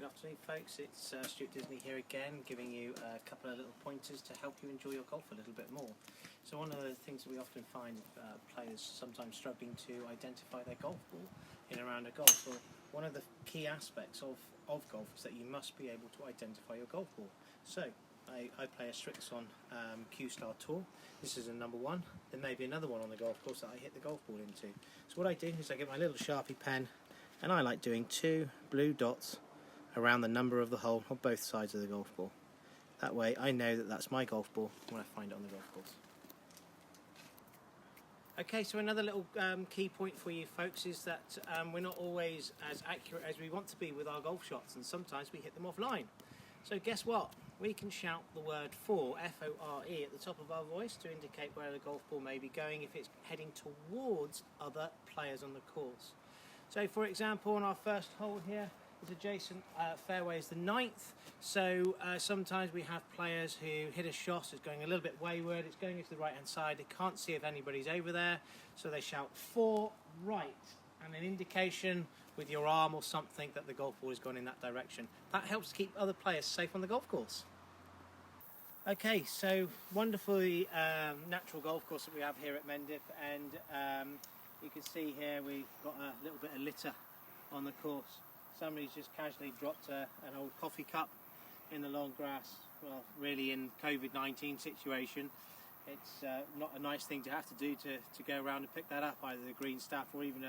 Good afternoon folks, it's Stuart Disney here again, giving you a couple of little pointers to help you enjoy your golf a little bit more. So one of the things that we often find players sometimes struggling to identify their golf ball in a round of golf. Well, one of the key aspects of golf is that you must be able to identify your golf ball. So I play a Strixon Q-Star Tour. This is a number one. There may be another one on the golf course that I hit the golf ball into. So what I do is I get my little Sharpie pen and I like doing 2 blue dots around the number of the hole on both sides of the golf ball. That way I know that that's my golf ball when I find it on the golf course. Okay, so another little key point for you folks is that we're not always as accurate as we want to be with our golf shots, and sometimes we hit them offline. So guess what? We can shout the word for, F-O-R-E, at the top of our voice to indicate where the golf ball may be going if it's heading towards other players on the course. So for example, on our first hole here, adjacent fairway is the 9th, so sometimes we have players who hit a shot, it's going a little bit wayward, it's going into the right hand side, they can't see if anybody's over there, so they shout for right, and an indication with your arm or something that the golf ball is going in that direction. That helps keep other players safe on the golf course. Okay, so wonderfully natural golf course that we have here at Mendip, and you can see here we've got a little bit of litter on the course. Somebody's just casually dropped an old coffee cup in the long grass. Well, really in COVID-19 situation, it's not a nice thing to have to do to go around and pick that up, either the green staff or even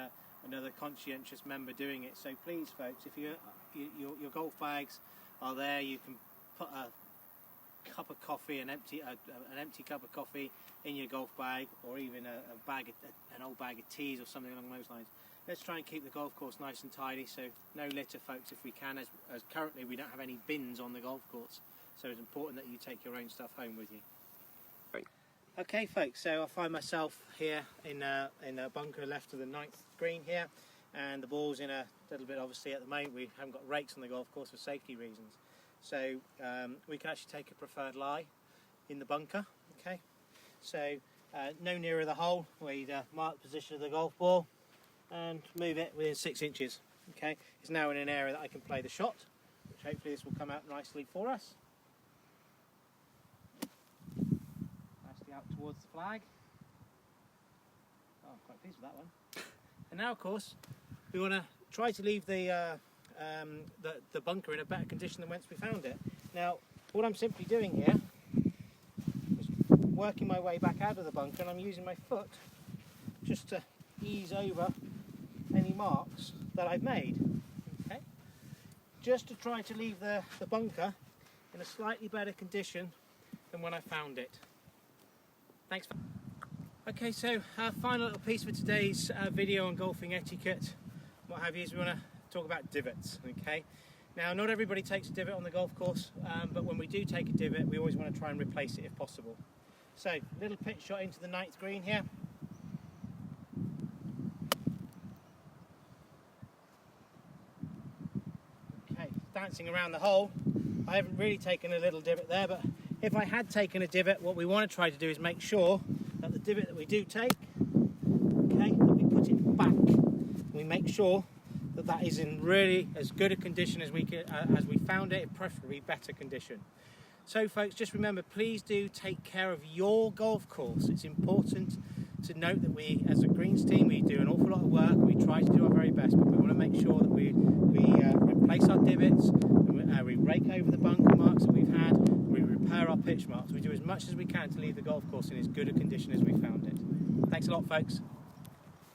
another conscientious member doing it. So please folks, if your golf bags are there, you can put a cup of coffee, an empty cup of coffee in your golf bag, or even an old bag of teas or something along those lines. Let's try and keep the golf course nice and tidy, so no litter folks if we can, as currently we don't have any bins on the golf course, so it's important that you take your own stuff home with you. Great. Okay folks, so I find myself here in a bunker left of the 9th green here, and the ball's in a little bit, obviously at the moment we haven't got rakes on the golf course for safety reasons, so we can actually take a preferred lie in the bunker. Okay, so no nearer the hole, we'd mark the position of the golf ball and move it within 6 inches. Okay, it's now in an area that I can play the shot, which hopefully this will come out nicely for us. Nicely out towards the flag. Oh, I'm quite pleased with that one. And now, of course, we want to try to leave the bunker in a better condition than whence we found it. Now, what I'm simply doing here is working my way back out of the bunker, and I'm using my foot just to ease over any marks that I've made, okay? Just to try to leave the bunker in a slightly better condition than when I found it. Thanks. Okay, so our final little piece for today's video on golfing etiquette, what have you, is we want to talk about divots, okay? Now, not everybody takes a divot on the golf course, but when we do take a divot, we always want to try and replace it if possible. So, little pitch shot into the 9th green here. Dancing around the hole. I haven't really taken a little divot there, but if I had taken a divot, what we want to try to do is make sure that the divot that we do take, okay, that we put it back. We make sure that that is in really as good a condition as we found it, preferably better condition. So folks, just remember, please do take care of your golf course. It's important to note that we, as a greens team, we do an awful lot of work. We try to do our very best, but we want to make sure that we replace our divots, we rake over the bunker marks that we've had, we repair our pitch marks. We do as much as we can to leave the golf course in as good a condition as we found it. Thanks a lot, folks.